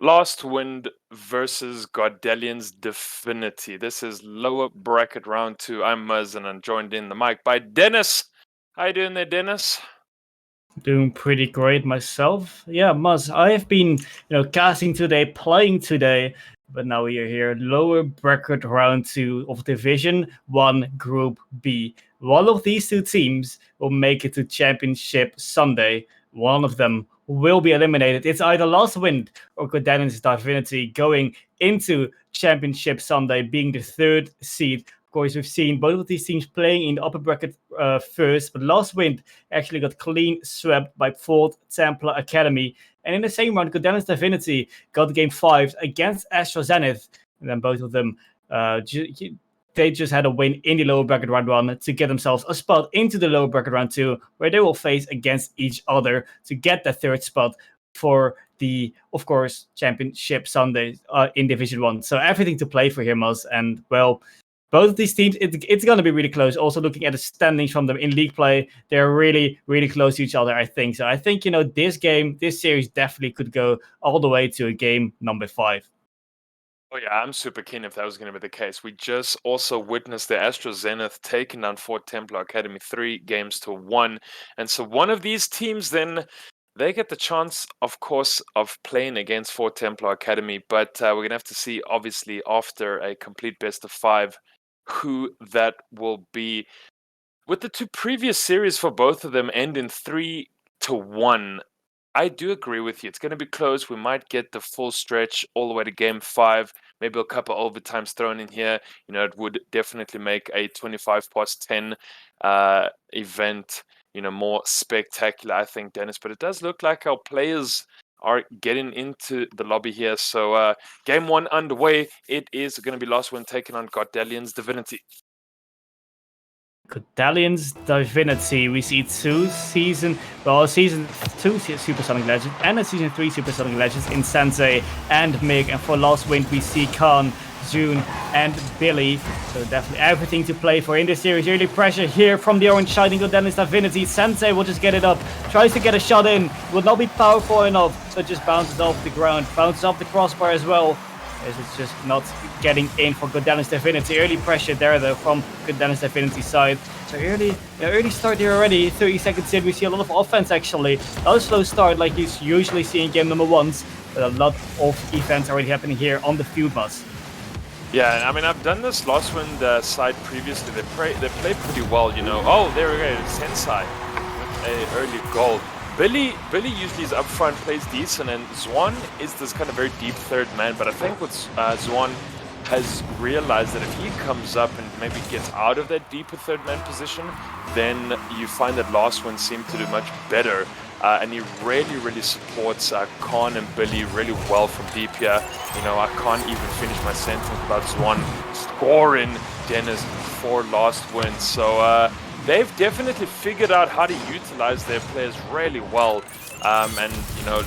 LastWind versus Godalions Divinity. This is lower bracket round 2. I'm Muzz and I'm joined in the mic by Dennis. How you doing there, Dennis? Doing pretty great myself. Yeah, Muzz, I have been, casting today, playing today, but now we are here. Lower bracket round 2 of Division 1 Group B. One of these two teams will make it to Championship Sunday. One of them will be eliminated. It's either LastWind or Godalions Divinity going into Championship Sunday, being the third seed. Of course, we've seen both of these teams playing in the upper bracket first, but LastWind actually got clean swept by 4th Templar Academy. And in the same round, Godalions Divinity got game 5 against Astro Zenith. And then both of them, they just had a win in the lower bracket round 1 to get themselves a spot into the lower bracket round 2, where they will face against each other to get the third spot for the, of course, Championship Sunday in Division 1. So everything to play for here, Muzz. And, well, both of these teams, it's going to be really close. Also, looking at the standings from them in league play, they're really, really close to each other, I think. So I think, this series definitely could go all the way to a game number 5. Oh yeah, I'm super keen if that was going to be the case. We just also witnessed the Astro Zenith taking down 4th Templar Academy 3-1. And so one of these teams then, they get the chance, of course, of playing against 4th Templar Academy. But we're going to have to see, obviously, after a complete best of 5, who that will be. With the 2 previous series for both of them ending 3-1, I do agree with you. It's going to be close. We might get the full stretch all the way to game 5. Maybe a couple overtimes thrown in here. It would definitely make a 25 past 10 event, more spectacular, I think, Dennis. But it does look like our players are getting into the lobby here. So game 1 underway. It is going to be LastWind taking on Godalions Divinity. Godalions Divinity. We see season 2 Supersonic Legends and a season 3 Supersonic Legends in Sensei and Mig. And for LastWind, we see Khan, June, and Billy. So definitely everything to play for in this series. Early pressure here from the orange shining Godalions Divinity. Sensei will just get it up, tries to get a shot in, will not be powerful enough, so just bounces off the ground, bounces off the crossbar as well, as it's just not getting in for Godalions Divinity. Early pressure there, though, from Godalions Divinity side. So early start here already. 30 seconds in, we see a lot of offense, actually. Not a slow start like you usually see in game number 1s, but a lot of events already happening here on the field bus. Yeah, I mean, I've done this LastWind side previously. They play pretty well, Oh, there we go, Sensei with an early goal. Billy usually is up front, plays decent, and Zwan is this kind of very deep third man. But I think what Zwan has realized that if he comes up and maybe gets out of that deeper third man position, then you find that LastWind seem to do much better. And he really supports Khan and Billy really well from deep here. I can't even finish my sentence without Zwan scoring, Dennis, for LastWind. So they've definitely figured out how to utilize their players really well. And,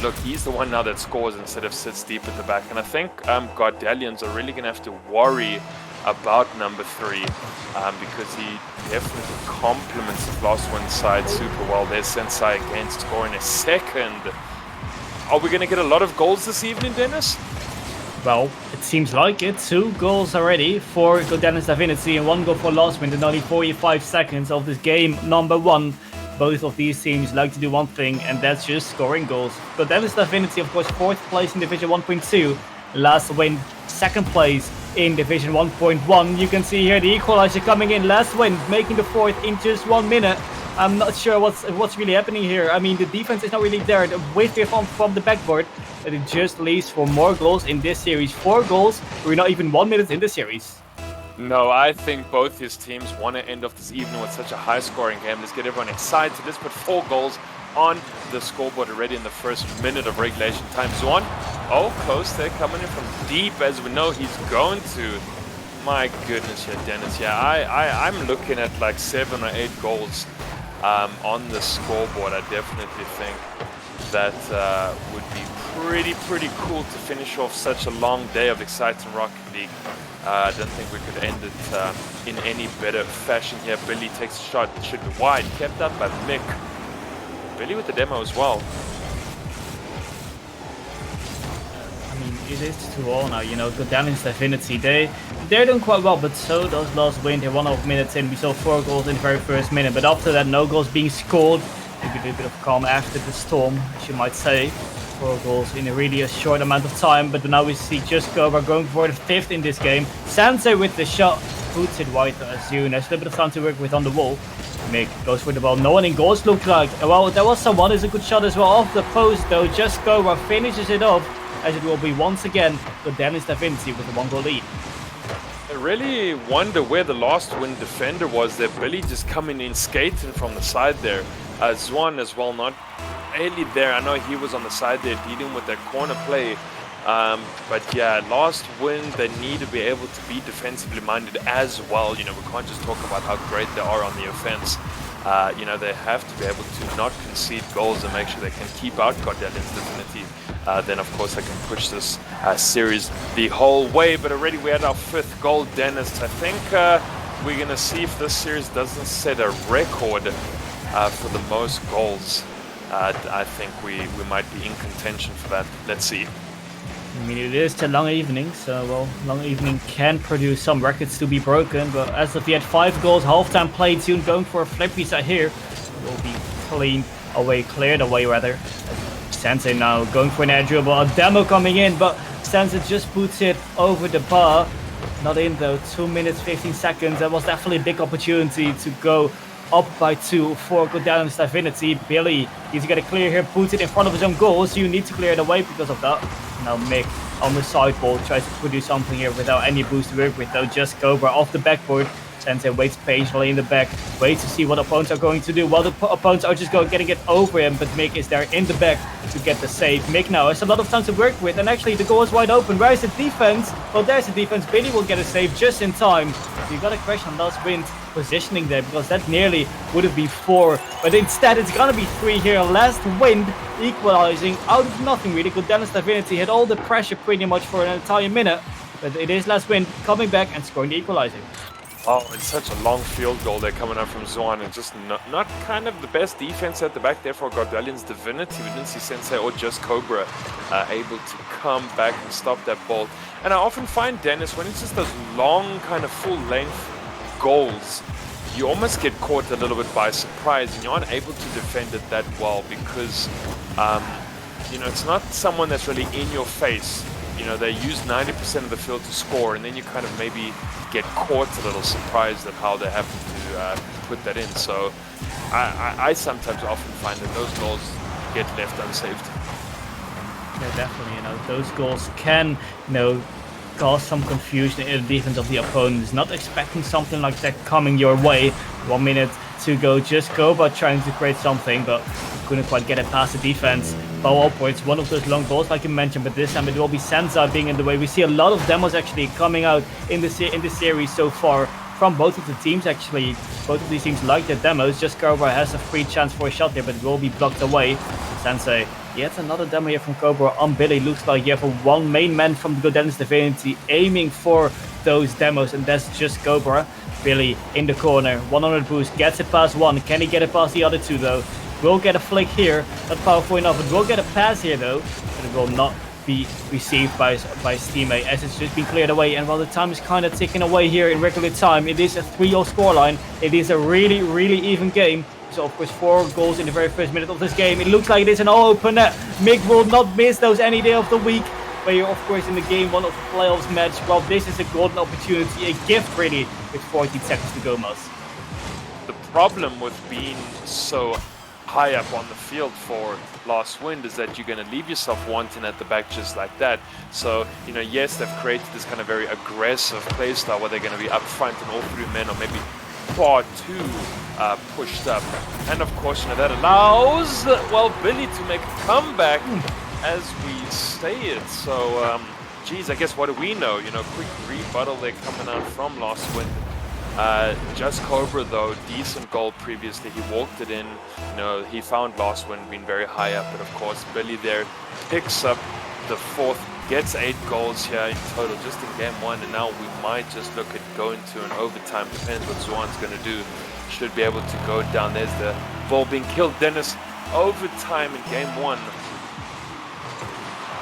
look, he's the one now that scores instead of sits deep at the back. And I think Godalions are really going to have to worry about number 3 because he definitely complements the LastWind side super well. There's Sensei again scoring a second. Are we going to get a lot of goals this evening, Dennis? Well, it seems like it. 2 goals already for Godalions Divinity and 1 goal for LastWind in only 45 seconds of this game number 1. Both of these teams like to do one thing, and that's just scoring goals. Godalions Divinity, of course, 4th place in Division 1.2. LastWind, 2nd place in Division 1.1. You can see here the equalizer coming in. LastWind making the 4th in just 1 minute. I'm not sure what's really happening here. I mean, the defense is not really there. The whiff from the backboard, but it just leaves for more goals in this series. 4 goals. We're not even 1 minute in the series. No, I think both his teams want to end off this evening with such a high-scoring game. Let's get everyone excited. Let's put 4 goals on the scoreboard already in the first minute of regulation time. Zwan, close. They're coming in from deep, as we know he's going to. My goodness, yeah, Dennis. Yeah, I'm looking at like 7 or 8 goals on the scoreboard. I definitely think that would be pretty cool to finish off such a long day of exciting Rocket League. I don't think we could end it in any better fashion here. Billy takes a shot, it should be wide, kept up by Mick. Billy with the demo as well. I mean, it is 2-all now, you know, Godalions Divinity, they're doing quite well, but so does LastWind. They're 1.5 minutes in. We saw 4 goals in the very first minute, but after that, no goals being scored. Maybe a little bit of calm after the storm, as you might say. 4 goals in a really short amount of time, but now we see Just Cobra going for the 5th in this game. Sensei with the shot, puts it wide as soon. There's a little bit of time to work with on the wall. Mick goes for the ball. No one in goals looked like. Well, there was someone. It's a good shot as well off the post though. Just Cobra finishes it off, as it will be once again Godalions Divinity with a 1-goal lead. I really wonder where the LastWind defender was there. Billy just coming in skating from the side there. Zwan as well, not really there. I know he was on the side there dealing with that corner play. But yeah, LastWind, they need to be able to be defensively minded as well. You know, we can't just talk about how great they are on the offense. You know, they have to be able to not concede goals and make sure they can keep out Godalions Divinity. Then, of course, they can push this series the whole way. But already we had our 5th goal, Dennis. I think we're going to see if this series doesn't set a record for the most goals. I think we might be in contention for that. Let's see. I mean, it is a long evening, so, well, long evening can produce some records to be broken, but as of yet, 5 goals, halftime played soon, going for a flip reset here. It will be cleared away rather. Sensei now going for an air dribble, a demo coming in, but Sensei just puts it over the bar. Not in though, 2 minutes, 15 seconds. That was definitely a big opportunity to go up by 2 for Godalions Divinity. Billy, he's got to clear here, puts it in front of his own goal, so you need to clear it away because of that. Now Mick on the side ball tries to produce something here without any boost to work with though. Just Cobra off the backboard. Sensei waits patiently in the back, waits to see what opponents are going to do. While the opponents are just getting it over him, but Mick is there in the back to get the save. Mick now has a lot of time to work with, and actually the goal is wide open. Where is the defense? Well, there's the defense. Billy will get a save just in time. You got a question on LastWind positioning there, because that nearly would have been 4, but instead it's gonna be 3 here. LastWind equalizing out of nothing really. Godalions Divinity had all the pressure pretty much for an entire minute, but it is LastWind coming back and scoring the equalizer. Oh, it's such a long field goal there coming up from Zwan, and just not kind of the best defense at the back there for Godalions Divinity. We didn't see Sensei or Just Cobra able to come back and stop that ball. And I often find, Dennis, when it's just those long kind of full length goals, you almost get caught a little bit by surprise and you're unable to defend it that well because, you know, it's not someone that's really in your face. You know, they use 90% of the field to score, and then you kind of maybe get caught a little surprised at how they happen to put that in. So I sometimes often find that those goals get left unsaved. Yeah, definitely. You know, those goals can, you know, cause some confusion in the defense of the opponent. Not expecting something like that coming your way. 1 minute to go. Just Cobra trying to create something, but couldn't quite get it past the defense. Bow upwards, one of those long balls like you mentioned, but this time it will be Sensei being in the way. We see a lot of demos actually coming out in the series so far from both of the teams actually. Both of these teams like their demos. Just Cobra has a free chance for a shot here, but it will be blocked away. Sensei, yet another demo here from Cobra on Billy. Looks like you have a one main man from the Godalions Divinity aiming for those demos, and that's Just Cobra. Billy in the corner, 100 boost, gets it past one. Can he get it past the other two though? Will get a flick here, not powerful enough. It will get a pass here though, but it will not be received by his teammate as it's just been cleared away. And while the time is kind of ticking away here in regular time, it is a 3-0 scoreline. It is a really, really even game. So of course 4 goals in the very first minute of this game. It looks like it is an all-open net. Mick will not miss those any day of the week. But you're of course in the game 1 of the playoffs match. Well, this is a golden opportunity, a gift really, with 14 seconds to go, Muzz. The problem with being so high up on the field for LastWind is that you're going to leave yourself wanting at the back just like that. So, you know, yes, they've created this kind of very aggressive play style where they're going to be up front and all 3 men, or maybe far too pushed up. And of course, you know, that allows, well, Billy to make a comeback as we say it. So, geez, I guess what do we know? You know, quick rebuttal there coming out from LastWind. Just Cobra though, decent goal previously. He walked it in. You know, he found LastWind being very high up, but of course Billy there picks up the 4th, gets 8 goals here in total just in game 1, and now we might just look at going to an overtime. Depends what Zwan's going to do. Should be able to go down. There's the ball being killed. Dennis, overtime in game 1.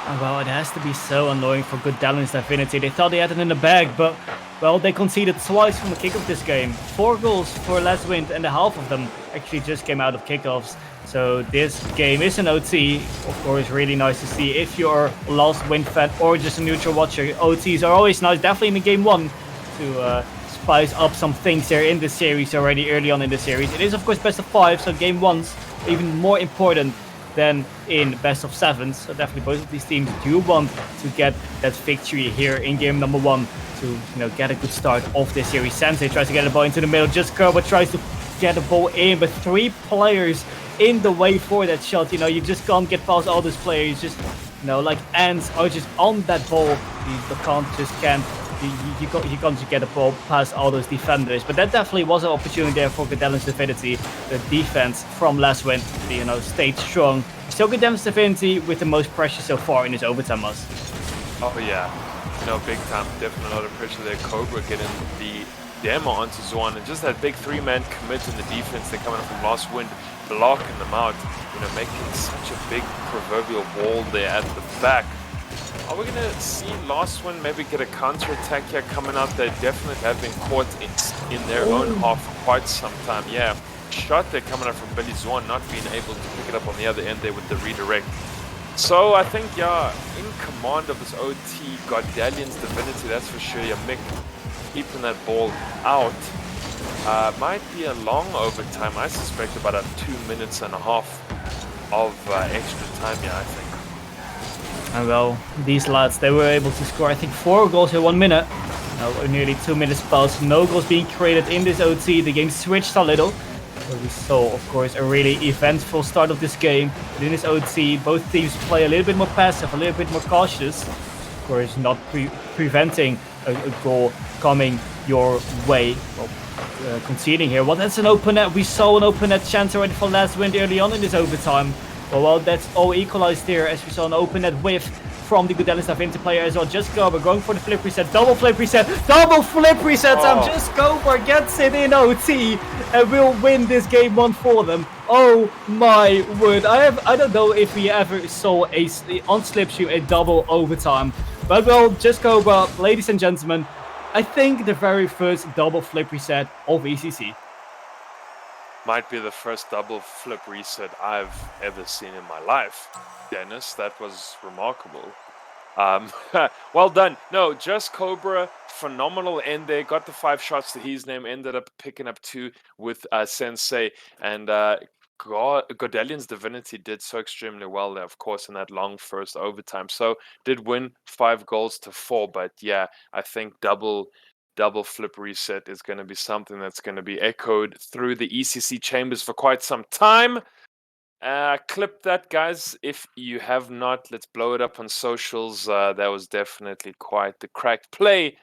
Well, it has to be so annoying for Godalions Divinity. They thought they had it in the bag, but, well, they conceded twice from the kick of this game. 4 goals for LastWind, and half of them actually just came out of kickoffs. So this game is an OT. Of course, really nice to see if you're a LastWind fan or just a neutral watcher. OTs are always nice, definitely in the game 1, to spice up some things there in the series already early on in the series. It is, of course, best of 5, so game 1's even more important than in best of 7s. So definitely both of these teams do want to get that victory here in game number 1 to get a good start of this series. Sensei tries to get the ball into the middle. Just Kerber tries to get the ball in, but 3 players in the way for that shot. You just can't get past all these players. Just like ants are just on that ball. You can't you can't just get the ball past all those defenders. But that definitely was an opportunity there for Godalions Divinity. The defense from LastWind, stayed strong. Still Godalions Divinity with the most pressure so far in his overtime loss. Oh yeah, big time. Definitely a lot of pressure there. Cobra getting the demo onto Zwan, and just that big 3-man commit in the defense. They're coming up from LastWind, blocking them out. Making such a big proverbial wall there at the back. Are we going to see LastWind maybe get a counter-attack here coming up? They definitely have been caught in their own half for quite some time. Yeah, shot there coming up from Billy Zwan, not being able to pick it up on the other end there with the redirect. So I think, in command of this OT, Godalions Divinity, that's for sure. Mick keeping that ball out. Might be a long overtime. I suspect about 2 minutes and a half of extra time, I think. And well, these lads, they were able to score, I think, 4 goals in 1 minute. Nearly 2 minutes passed. No goals being created in this OT. The game switched a little. So we saw, of course, a really eventful start of this game. But in this OT, both teams play a little bit more passive, a little bit more cautious. Of course, not preventing a goal coming your way. Well, conceding here. Well, that's an open net. We saw an open net chance already for LastWind early on in this overtime. Well, that's all equalized here as we saw an open net whiff from the Godalions Divinity player as well. Just Gober going for the flip reset, double flip reset, double flip reset. And Just Gober gets it in OT and will win this game 1 for them. Oh my word! I don't know if we ever saw on Slipstream a double overtime, but well, Just Gober, ladies and gentlemen, I think the very first double flip reset of ECC. Might be the first double flip reset I've ever seen in my life. Dennis, that was remarkable. Well done. No, Just Cobra, phenomenal end there. Got the 5 shots to his name. Ended up picking up 2 with Sensei. And Godalions Divinity did so extremely well there, of course, in that long first overtime. So did win 5 goals to 4. But yeah, I think double flip reset is going to be something that's going to be echoed through the ECC chambers for quite some time. Clip that, guys, if you have not. Let's blow it up on socials. That was definitely quite the cracked play.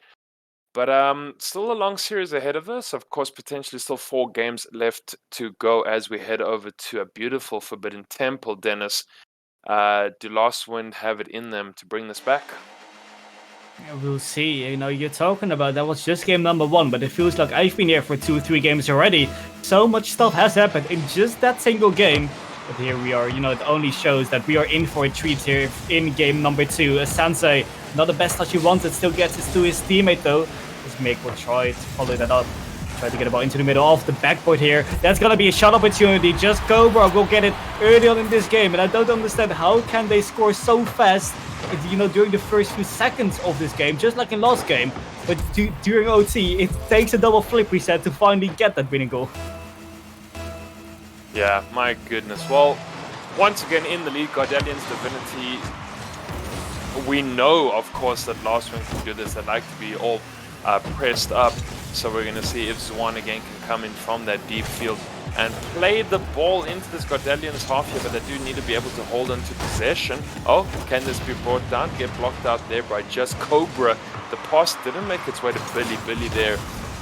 But still a long series ahead of us. Of course, potentially still 4 games left to go as we head over to a beautiful Forbidden Temple. Dennis, do LastWind have it in them to bring this back? We'll see. You're talking about that was just game number 1, but it feels like I've been here for 2 or 3 games already. So much stuff has happened in just that single game. But here we are. It only shows that we are in for a treat here in game number 2. Sensei, not the best touch he wanted, still gets it to his teammate though. As Mick will try to follow that up. Try to get the ball into the middle of the backboard here. That's gonna be a shot opportunity. Just Cobra will get it early on in this game. And I don't understand how can they score so fast, during the first few seconds of this game, just like in last game. But during OT, it takes a double flip reset to finally get that winning goal. Yeah, my goodness. Well, once again in the lead, Godalions Divinity. We know, of course, that LastWind can do this. They like to be all pressed up. So we're going to see if Zwan again can come in from that deep field and play the ball into this Godalions half here, but they do need to be able to hold on to possession. Oh, can this be brought down? Get blocked out there by Just Cobra. The pass didn't make its way to Billy. Billy there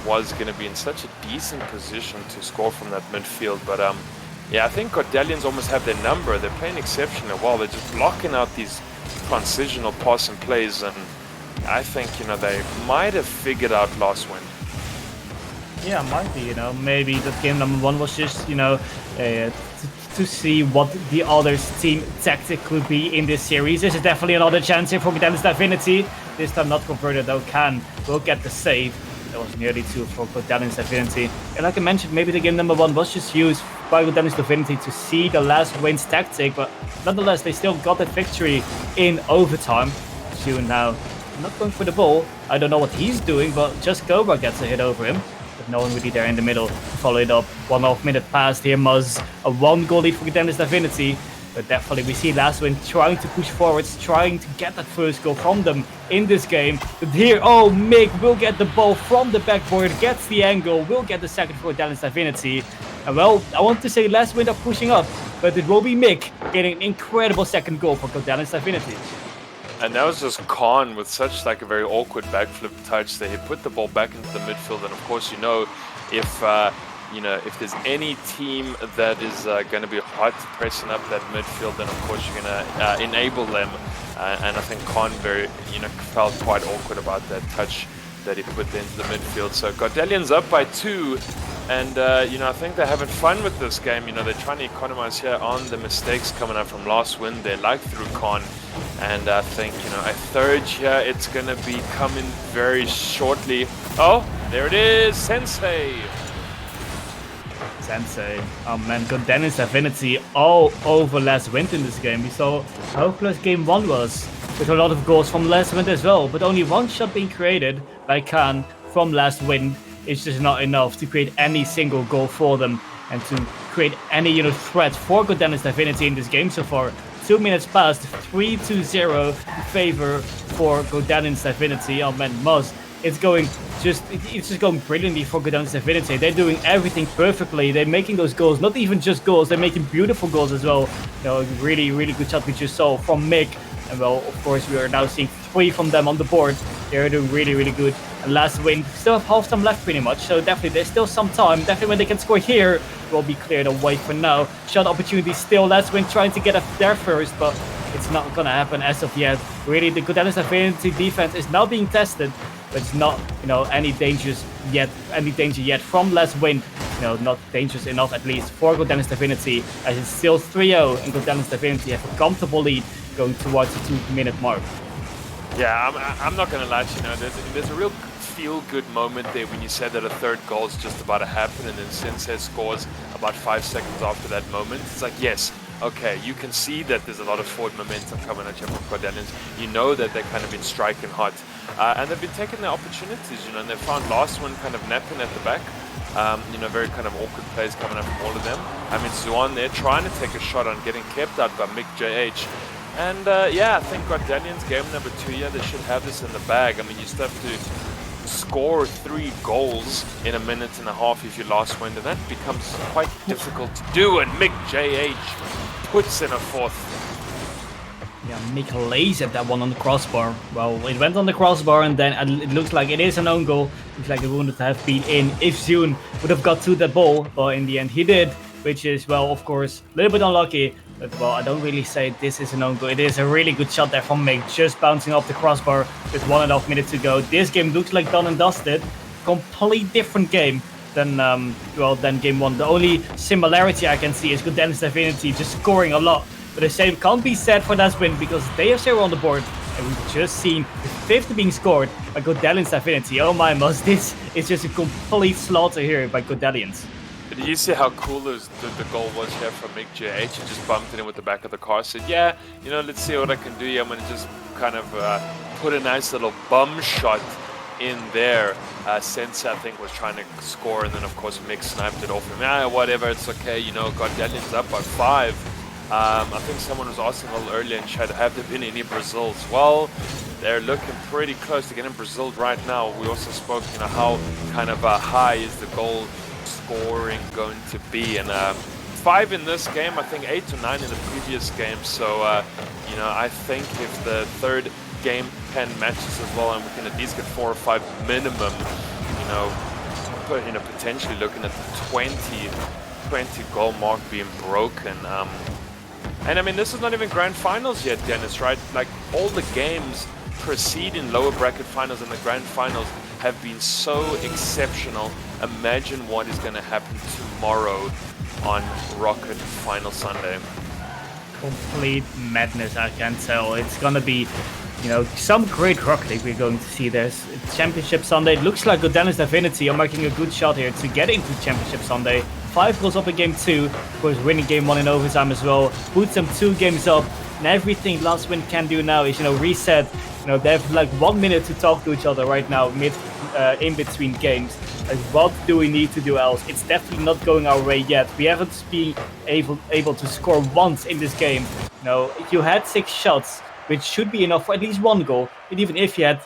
was going to be in such a decent position to score from that midfield, but yeah, I think Godalions almost have their number. They're playing exceptionally well. They're just blocking out these transitional passing plays, and I think, they might have figured out LastWind. Yeah, might be, maybe that game number 1 was just, to see what the other's team tactic could be in this series. This is definitely another chance here for Godalions Divinity. This time not converted though, will get the save. That was nearly 2 for Godalions Divinity. And like I mentioned, maybe the game number 1 was just used by Godalions Divinity to see the LastWind's tactic, but nonetheless, they still got the victory in overtime. June now not going for the ball. I don't know what he's doing, but just Cobra gets a hit over him. But no one really there in the middle to follow it up. 1.5 minute passed here, Muzz. A 1-goal lead for Godalions Divinity. But definitely we see LastWind trying to push forwards, trying to get that first goal from them in this game. But here, oh, Mick will get the ball from the backboard, gets the angle, will get the second for Godalions Divinity. And well, I want to say LastWind are pushing up, but it will be Mick getting an incredible second goal for Godalions Divinity. And that was just Khan with such like a very awkward backflip touch that he put the ball back into the midfield. And of course, if there's any team that is going to be hot pressing up that midfield, then of course you're going to enable them. And I think Khan felt quite awkward about that touch that he put into the midfield. So Godalions up by 2. And, I think they're having fun with this game. They're trying to economize here on the mistakes coming up from LastWind. They like through Khan. And I think, a third here, it's going to be coming very shortly. Oh, there it is, Sensei. Oh man, Godalions Divinity all over LastWind in this game. We saw how close game 1 was, with a lot of goals from LastWind as well, but only 1 shot being created by Khan from LastWind. It's just not enough to create any single goal for them and to create any threat for Godalions Divinity in this game so far. 2 minutes passed, 3-0 in favor for Godalions Divinity. Oh man, Muzz, it's just going brilliantly for Godalions Divinity. They're doing everything perfectly. They're making those goals, not even just goals, they're making beautiful goals as well. Really, really good shot we just saw from Mick. And well, of course, we are now seeing 3 from them on the board. They're doing really, really good. And LastWind still have half time left pretty much, so definitely there's still some time. Definitely when they can score here, will be cleared away for now. Shot opportunity still, LastWind trying to get up there first, but it's not gonna happen as of yet. Really, the Godalions Divinity defense is now being tested, but it's not, any danger yet from LastWind. Not dangerous enough at least for Godalions Divinity, as it's still 3-0 and Godalions Divinity have a comfortable lead going towards the 2-minute mark. Yeah, I'm not going to lie to you, there's a real feel-good moment there when you said that a third goal is just about to happen, and then Sensei scores about 5 seconds after that moment. It's like, yes, okay, you can see that there's a lot of forward momentum coming at you from Godalions. You know that they've kind of been striking hot. And they've been taking their opportunities, and they found LastWind kind of napping at the back. Very kind of awkward plays coming up from all of them. I mean, Zuan there trying to take a shot on getting kept out by Mick JH. And I think Godalions game number 2, they should have this in the bag. I mean, you still have to score 3 goals in a minute and a half if you LastWind, and that becomes quite difficult to do. And Mick JH puts in a 4th. Yeah, Mick lays at that one on the crossbar. Well, it went on the crossbar, and then it looks like it is an own goal. Looks like it wouldn't have been in if Zune would have got to that ball, but in the end he did, which is, well, of course, a little bit unlucky. But, well, I don't really say this is an own goal. It is a really good shot there from Mick, just bouncing off the crossbar with 1.5 minutes to go. This game looks like done and dusted. Complete different game than game 1. The only similarity I can see is Godalions Divinity just scoring a lot. But the same can't be said for LastWind, because they have 0 on the board. And we've just seen the 5th being scored by Godalions Divinity. Oh my, Muzz, this is just a complete slaughter here by Godalions. Did you see how cool the goal was here from Mick JH? He just bumped it in with the back of the car. Said, yeah, let's see what I can do here. I'm going to just kind of put a nice little bum shot in there. Sensei, I think, was trying to score, and then, of course, Mick sniped it off him. Yeah, whatever, it's okay. Godalions up by 5. I think someone was asking a little earlier in chat, have there been any Brazils? Well, they're looking pretty close to getting Brazil right now. We also spoke, how kind of high is the goal scoring going to be, and 5 in this game, I think 8 to 9 in the previous game. So I think if the third game pen matches as well, and we can at least get 4 or 5 minimum, potentially looking at the 20 goal mark being broken. And I mean, this is not even grand finals yet, Dennis, right? Like, all the games preceding lower bracket finals and the grand finals have been so exceptional. Imagine what is going to happen tomorrow on Rocket Final Sunday. Complete madness, I can tell. It's gonna be, some great Rocket League we're going to see. There's Championship Sunday. It looks like Godalions Divinity are making a good shot here to get into Championship Sunday. 5 goals up in game 2, of course winning game 1 in overtime as well. Puts them 2 games up, and everything LastWind can do now is, reset. They have like 1 minute to talk to each other right now, in between games. Like, what do we need to do else? It's definitely not going our way yet. We haven't been able to score once in this game. You had 6 shots, which should be enough for at least 1 goal. And even if you had,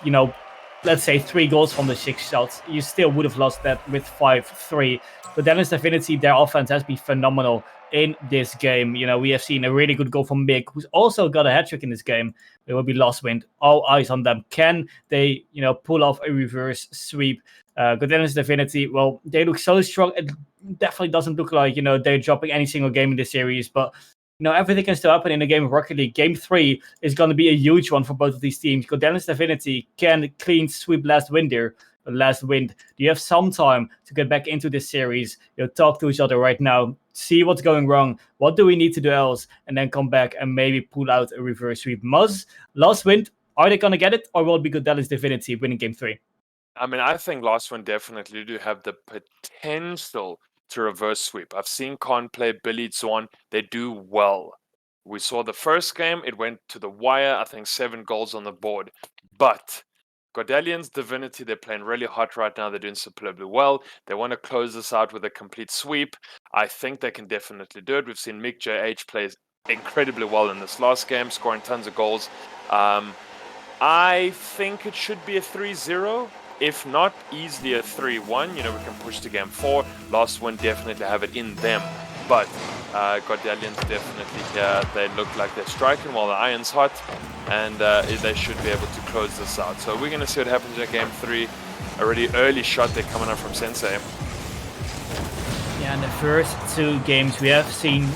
let's say 3 goals from the 6 shots, you still would have lost that with 5-3. But Godalions Divinity, their offense has been phenomenal in this game. We have seen a really good goal from Mick, who's also got a hat-trick in this game. It will be LastWind. All eyes on them. Can they, pull off a reverse sweep? Godalions Divinity, well, they look so strong. It definitely doesn't look like, they're dropping any single game in this series, but everything can still happen in a game of Rocket League. Game 3 is going to be a huge one for both of these teams. Godalions Divinity can clean sweep LastWind here. LastWind, do you have some time to get back into this series? Talk to each other right now, see what's going wrong, what do we need to do else, and then come back and maybe pull out a reverse sweep. Muzz, LastWind, are they going to get it, or will it be Godalions Divinity winning game 3? I mean, I think LastWind definitely do have the potential to reverse sweep. I've seen Con play, Billy, Zorn. They do well. We saw the first game. It went to the wire. I think 7 goals on the board. But Godalions Divinity, they're playing really hot right now. They're doing superbly well. They want to close this out with a complete sweep. I think they can definitely do it. We've seen Mick JH play incredibly well in this last game, scoring tons of goals. I think it should be a 3-0. If not, easily a 3-1. We can push to game 4. LastWind definitely have it in them. But Godalions definitely here. They look like they're striking while the iron's hot. And they should be able to close this out. So we're going to see what happens in game 3. A really early shot they're coming up from Sensei. Yeah, in the first 2 games, we have seen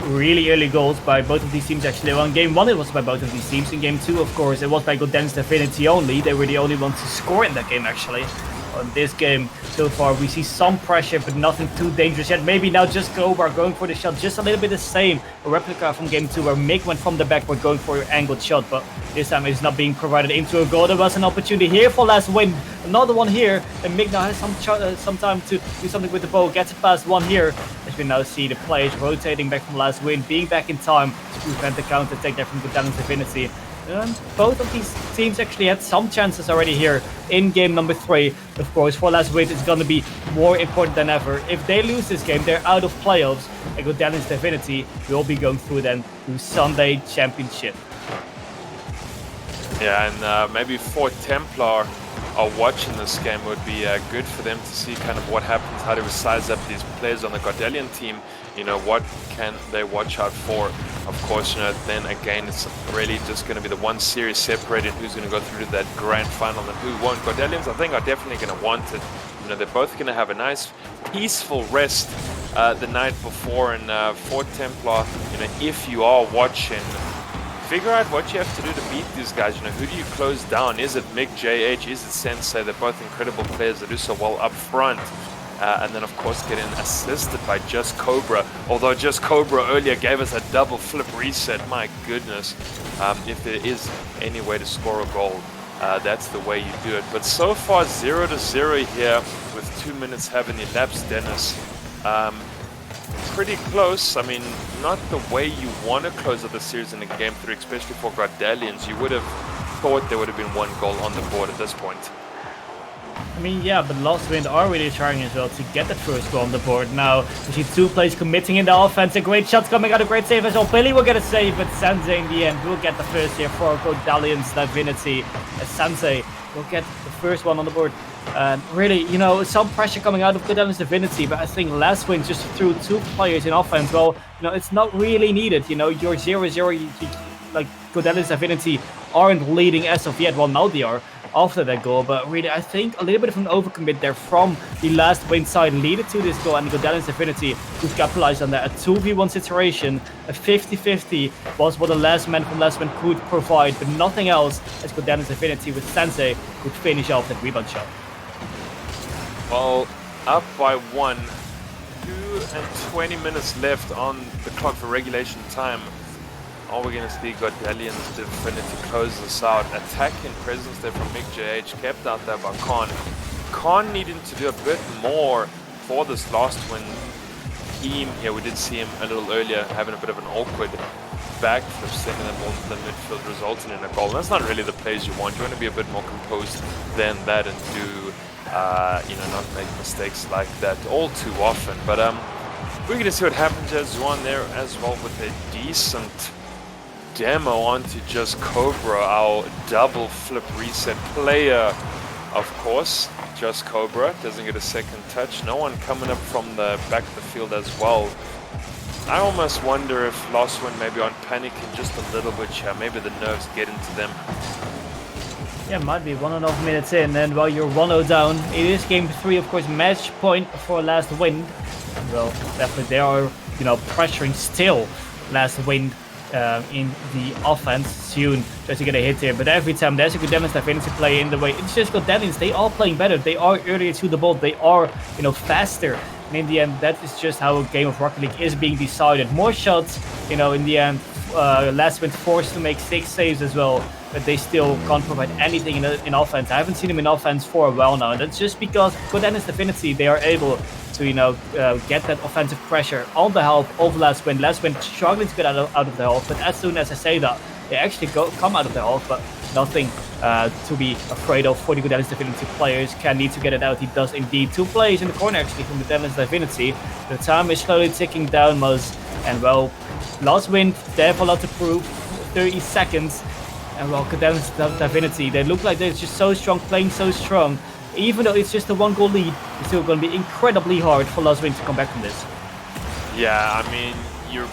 really early goals by both of these teams, actually. Well, in game 1, it was by both of these teams. In game 2, of course, it was by Godalions Divinity only. They were the only ones to score in that game, actually. On this game, so far, we see some pressure, but nothing too dangerous yet. Maybe now just Cobra going for the shot, just a little bit the same. A replica from game 2, where Mick went from the backward going for an angled shot, but this time it's not being provided into a goal. There was an opportunity here for LastWind. Another one here, and Mick now has some time to do something with the ball. Gets it past one here, as we now see the players rotating back from LastWind, being back in time to prevent the counter-attack there from Godalions Divinity. Both of these teams actually had some chances already here in game number 3. Of course, for LastWind, it's going to be more important than ever. If they lose this game, they're out of playoffs, and Godalions Divinity will be going through then to Sunday Championship. Yeah, and maybe for Templar are watching this game, would be good for them to see kind of what happens, how do we size up these players on the Godalion team. What can they watch out for? Of course, then again, it's really just going to be the one series separating who's going to go through to that grand final and who won't. Godalions, I think, are definitely going to want it. They're both going to have a nice, peaceful rest the night before. And for Templar, if you are watching, figure out what you have to do to beat these guys. Who do you close down? Is it Mick JH? Is it Sensei? They're both incredible players that do so well up front. And then, of course, getting assisted by Just Cobra. Although Just Cobra earlier gave us a double flip reset. My goodness. If there is any way to score a goal, that's the way you do it. But so far, 0-0 here with 2 minutes having elapsed, Dennis. Pretty close. I mean, not the way you want to close out the series in a game 3, especially for Godalions. You would have thought there would have been 1 goal on the board at this point. I mean, yeah, but LastWind are really trying as well to get that first goal on the board. Now, we see 2 players committing in the offense. A great shot coming out, a great save as well. Billy will get a save, but Sensei in the end will get the first here for Godalions Divinity. Sensei will get the first one on the board. Really, some pressure coming out of Godalions Divinity, but I think LastWind just threw 2 players in offense. Well, it's not really needed. You're 0-0, like Godalions Divinity aren't leading as of yet. Well, now they are after that goal, but really I think a little bit of an overcommit there from the LastWind side leaded to this goal, and Godalions Divinity could capitalize on that. A 2v1 situation, a 50-50 was what the last man from LastWind could provide, but nothing else, as Godalions Divinity with Sensei could finish off that rebound shot. Well, up by 1, 2 and 20 minutes left on the clock for regulation time. Are we going to see Godalions Divinity close this out? Attacking presence there from MickJH, kept out there by Khan. Khan needing to do a bit more for this LastWind team here. We did see him a little earlier having a bit of an awkward backflip, sending them all to the midfield, resulting in a goal. And that's not really the plays you want. You want to be a bit more composed than that and do, not make mistakes like that all too often. But we're going to see what happens as Zuan there as well with a decent demo onto just Cobra, our double flip reset player, of course. Just Cobra doesn't get a second touch. No one coming up from the back of the field as well. I almost wonder if LastWind maybe on panicking just a little bit here. Maybe the nerves get into them. Yeah, might be 1.5 minutes in, and while you're 1-0 down, it is game 3, of course, match point for LastWind. Well, definitely they are, pressuring still LastWind in the offense soon just to get a hit here. But every time there's a Godalions Divinity play in the way, it's just Godalions. They are playing better. They are earlier to the ball. They are, faster. And in the end, that is just how a game of Rocket League is being decided. More shots, in the end, LastWind forced to make 6 saves as well, but they still can't provide anything in offense. I haven't seen them in offense for a while now, and that's just because Godalions Divinity, they are able to, get that offensive pressure on the help of LastWind. LastWind struggling to get out of the help, but as soon as I say that, they actually come out of the help, but nothing to be afraid of for the Godalions Divinity players. Can need to get it out. He does indeed. 2 players in the corner actually from the Godalions Divinity. The time is slowly ticking down, Muzz, and well, LastWind, they have a lot to prove. 30 seconds, and well, Godalions Divinity, they look like they're just so strong, playing so strong. Even though it's just a 1-goal lead, it's still going to be incredibly hard for LastWind to come back from this. Yeah, I mean, you're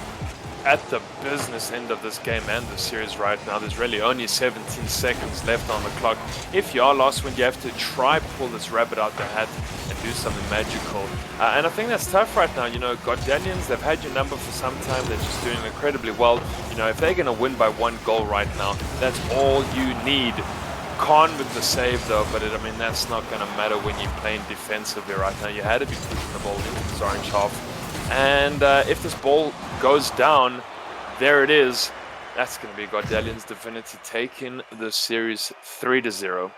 at the business end of this game and the series right now. There's really only 17 seconds left on the clock. If you are LastWind, you have to try pull this rabbit out the hat and do something magical. And I think that's tough right now. Godalions, they've had your number for some time. They're just doing incredibly well. If they're going to win by 1 goal right now, that's all you need. Khan with the save though, but that's not going to matter when you're playing defensively right now. You had to be pushing the ball into this orange half. And if this ball goes down, there it is. That's going to be Godalions Divinity taking the series 3-0.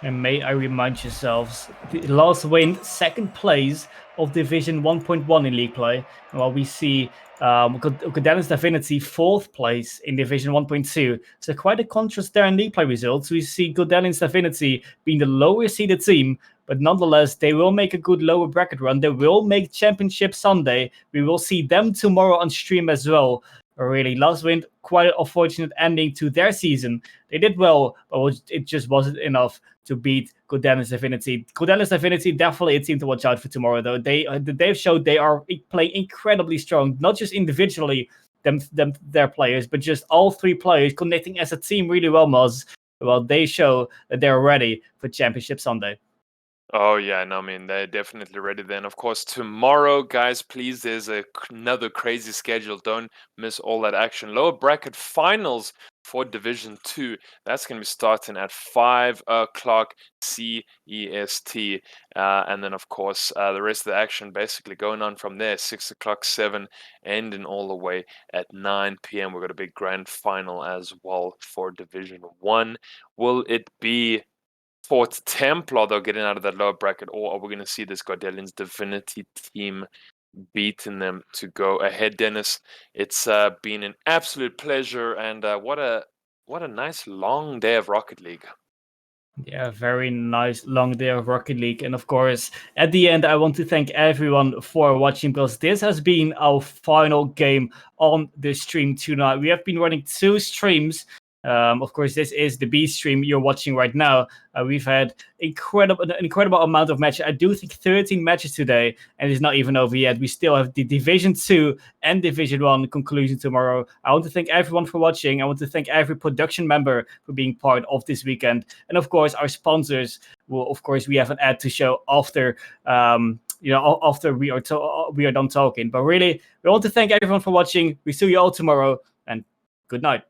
And may I remind yourselves, the LastWind second place of Division 1.1 in League Play, while we see Godalions Divinity 4th place in Division 1.2. So quite a contrast there in League Play results. We see Godalions Divinity being the lower seeded team, but nonetheless, they will make a good lower bracket run. They will make Championship Sunday. We will see them tomorrow on stream as well. Really, LastWind, quite an unfortunate ending to their season. They did well, but it just wasn't enough to beat Godalions Divinity. Godalions Divinity, definitely a team to watch out for tomorrow, though. They've showed they are playing incredibly strong, not just individually, their players, but just all 3 players connecting as a team really well, Muzz. Well, they show that they're ready for Championship Sunday. Oh, yeah, no, they're definitely ready then. Of course, tomorrow, guys, please, there's another crazy schedule. Don't miss all that action. Lower bracket finals for Division 2. That's going to be starting at 5 o'clock CEST. And then, of course, the rest of the action basically going on from there, 6 o'clock, 7, ending all the way at 9 p.m. We've got a big grand final as well for Division 1. Will it be Fort Templar, though, getting out of that lower bracket, or are we going to see this Godalions Divinity team beating them to go ahead? Dennis, it's been an absolute pleasure, and what a nice long day of Rocket League. Yeah, very nice long day of Rocket League. And of course, at the end, I want to thank everyone for watching, because this has been our final game on the stream tonight. We have been running 2 streams. Of course, this is the B stream you're watching right now. We've had an incredible amount of matches. I do think 13 matches today, and it's not even over yet. We still have the Division 2 and Division 1 conclusion tomorrow. I want to thank everyone for watching. I want to thank every production member for being part of this weekend. And of course, our sponsors will, of course, we have an ad to show after after we are done talking. But really, we want to thank everyone for watching. We see you all tomorrow, and good night.